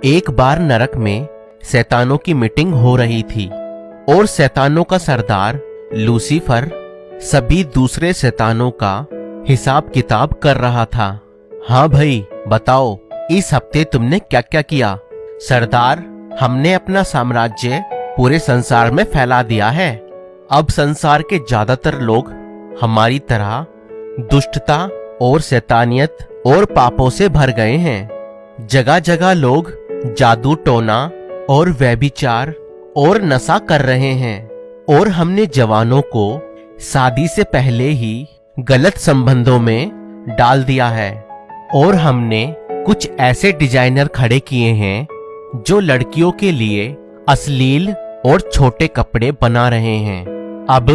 एक बार नरक में शैतानों की मीटिंग हो रही थी और शैतानों का सरदार लूसीफर सभी दूसरे शैतानों का हिसाब किताब कर रहा था। हाँ भाई, बताओ इस हफ्ते तुमने क्या क्या किया? सरदार, हमने अपना साम्राज्य पूरे संसार में फैला दिया है। अब संसार के ज्यादातर लोग हमारी तरह दुष्टता और शैतानियत और पापों से भर गए हैं। जगह जगह लोग जादू टोना और व्यभिचार और नशा कर रहे हैं और हमने जवानों को शादी से पहले ही गलत संबंधों में डाल दिया है और हमने कुछ ऐसे डिजाइनर खड़े किए हैं जो लड़कियों के लिए अश्लील और छोटे कपड़े बना रहे हैं। अब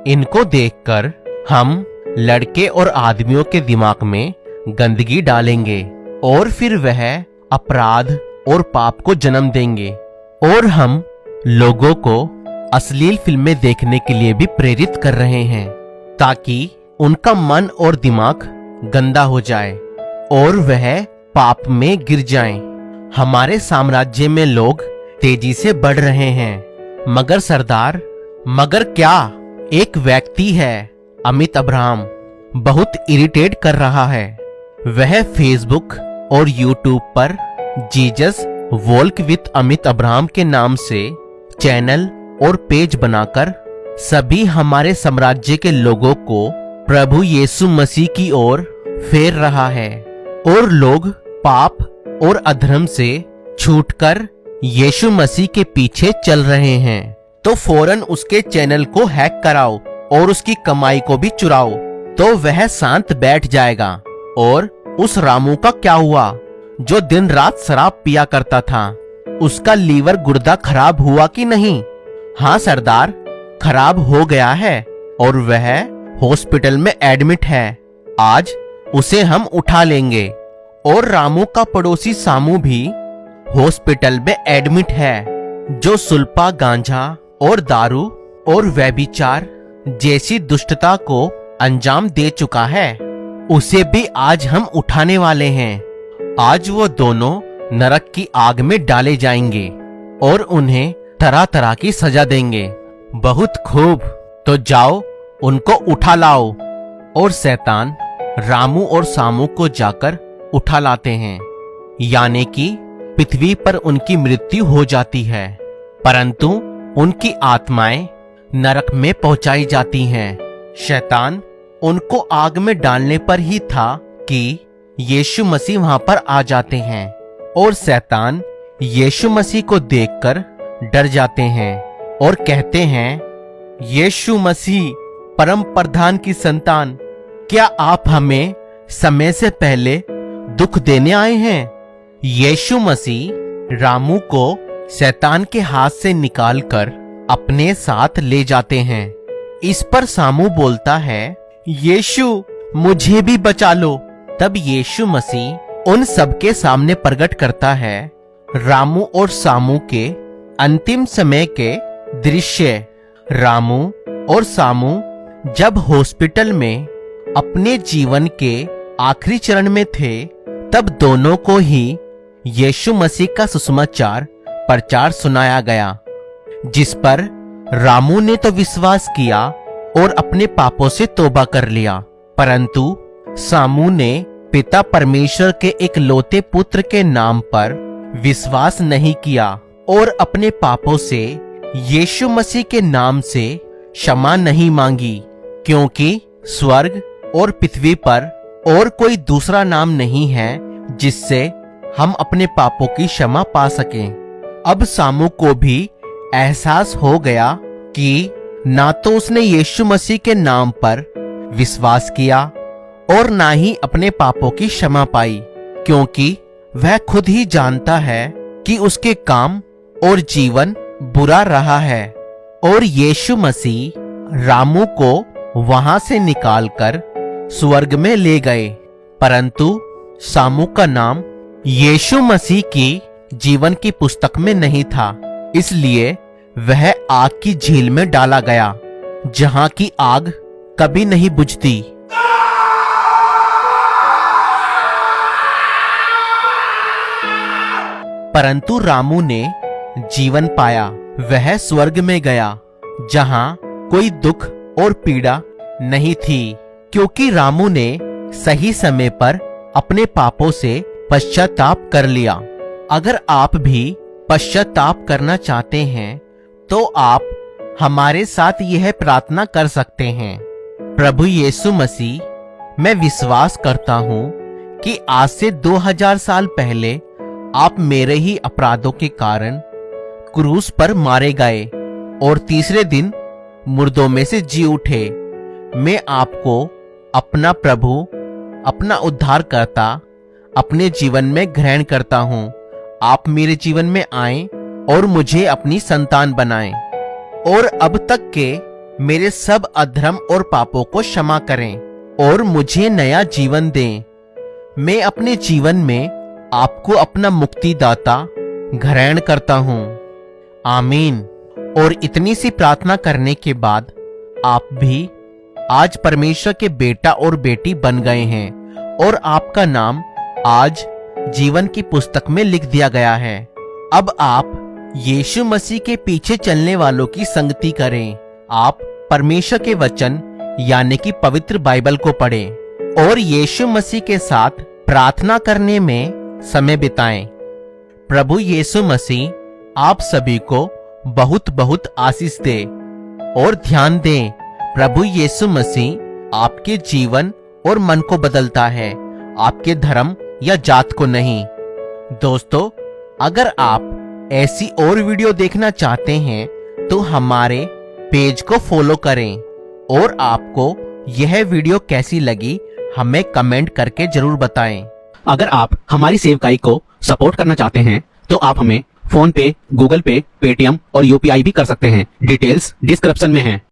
इनको देखकर हम लड़के और आदमियों के दिमाग में गंदगी डालेंगे और फिर वह अपराध और पाप को जन्म देंगे और हम लोगों को अश्लील फिल्में देखने के लिए भी प्रेरित कर रहे हैं ताकि उनका मन और दिमाग गंदा हो जाए और वह पाप में गिर जाएं। हमारे साम्राज्य में लोग तेजी से बढ़ रहे हैं, मगर सरदार, मगर क्या? एक व्यक्ति है, अमित अब्राहम, बहुत इरिटेट कर रहा है। वह फेसबुक और यूट्यूब पर Jesus walk with Amit Abraham के नाम से चैनल और पेज बनाकर सभी हमारे साम्राज्य के लोगों को प्रभु यीशु मसीह की ओर फेर रहा है और लोग पाप और अधर्म से छूटकर यीशु मसीह के पीछे चल रहे हैं। तो फौरन उसके चैनल को हैक कराओ और उसकी कमाई को भी चुराओ, तो वह शांत बैठ जाएगा। और उस रामू का क्या हुआ जो दिन रात शराब पिया करता था? उसका लीवर गुर्दा खराब हुआ कि नहीं? हाँ सरदार, खराब हो गया है और वह हॉस्पिटल में एडमिट है। आज उसे हम उठा लेंगे। और रामू का पड़ोसी सामू भी हॉस्पिटल में एडमिट है, जो सुल्पा, गांजा और दारू और व्यभिचार जैसी दुष्टता को अंजाम दे चुका है। उसे भी आज हम उठाने वाले हैं। आज वो दोनों नरक की आग में डाले जाएंगे और उन्हें तरह तरह की सजा देंगे। बहुत खूब, तो जाओ उनको उठा लाओ। और शैतान रामू और सामू को जाकर उठा लाते हैं, यानी कि पृथ्वी पर उनकी मृत्यु हो जाती है, परंतु उनकी आत्माएं नरक में पहुंचाई जाती हैं। शैतान उनको आग में डालने पर ही था कि यीशु मसीह वहां पर आ जाते हैं और शैतान यीशु मसीह को देखकर डर जाते हैं और कहते हैं, यीशु मसीह परम प्रधान की संतान, क्या आप हमें समय से पहले दुख देने आए हैं? यीशु मसीह रामू को शैतान के हाथ से निकालकर अपने साथ ले जाते हैं। इस पर सामू बोलता है, यीशु मुझे भी बचा लो। तब यीशु मसीह उन सबके सामने प्रकट करता है रामू और सामू के अंतिम समय के दृश्य। रामू और सामू जब हॉस्पिटल में अपने जीवन के आखिरी चरण में थे, तब दोनों को ही यीशु मसीह का सुसमाचार प्रचार सुनाया गया, जिस पर रामू ने तो विश्वास किया और अपने पापों से तौबा कर लिया, परंतु सामू ने पिता परमेश्वर के एक लौते पुत्र के नाम पर विश्वास नहीं किया और अपने पापों से यीशु मसीह के नाम से क्षमा नहीं मांगी, क्योंकि स्वर्ग और पृथ्वी पर और कोई दूसरा नाम नहीं है जिससे हम अपने पापों की क्षमा पा सकें। अब सामू को भी एहसास हो गया कि ना तो उसने यीशु मसीह के नाम पर विश्वास किया और ना ही अपने पापों की क्षमा पाई, क्योंकि वह खुद ही जानता है कि उसके काम और जीवन बुरा रहा है। और यीशु मसीह रामू को वहां से निकालकर स्वर्ग में ले गए, परंतु सामू का नाम यीशु मसीह की जीवन की पुस्तक में नहीं था, इसलिए वह आग की झील में डाला गया, जहां की आग कभी नहीं बुझती। परंतु रामू ने जीवन पाया। वह स्वर्ग में गया जहां कोई दुख और पीड़ा नहीं थी, क्योंकि रामू ने सही समय पर अपने पापों से पश्चाताप कर लिया। अगर आप भी पश्चाताप करना चाहते हैं तो आप हमारे साथ यह प्रार्थना कर सकते हैं। प्रभु यीशु मसीह, मैं विश्वास करता हूँ कि आज से 2000 साल पहले आप मेरे ही अपराधों के कारण क्रूस पर मारे गए और तीसरे दिन मुर्दों में से जी उठे। मैं आपको अपना प्रभु, अपना उद्धारकर्ता अपने जीवन में ग्रहण करता हूँ। आप मेरे जीवन में आएं और मुझे अपनी संतान बनाएं और अब तक के मेरे सब अधर्म और पापों को क्षमा करें और मुझे नया जीवन दें। मैं अपने जीवन में आपको अपना मुक्तिदाता ग्रहण करता हूँ। आमीन। और इतनी सी प्रार्थना करने के बाद आप भी आज परमेश्वर के बेटा और बेटी बन गए हैं और आपका नाम आज जीवन की पुस्तक में लिख दिया गया है। अब आप यीशु मसीह के पीछे चलने वालों की संगति करें। आप परमेश्वर के वचन यानी कि पवित्र बाइबल को पढ़ें और यीशु मसीह के साथ प्रार्थना करने में समय बिताएं। प्रभु यीशु मसीह आप सभी को बहुत बहुत आशीष दे और ध्यान दें, प्रभु यीशु मसीह आपके जीवन और मन को बदलता है, आपके धर्म या जात को नहीं। दोस्तों, अगर आप ऐसी और वीडियो देखना चाहते हैं तो हमारे पेज को फॉलो करें और आपको यह वीडियो कैसी लगी हमें कमेंट करके जरूर बताएं। अगर आप हमारी सेवकाई को सपोर्ट करना चाहते हैं तो आप हमें फोन पे, गूगल पे, पेटीएम और यूपीआई भी कर सकते हैं। डिटेल्स डिस्क्रिप्शन में है।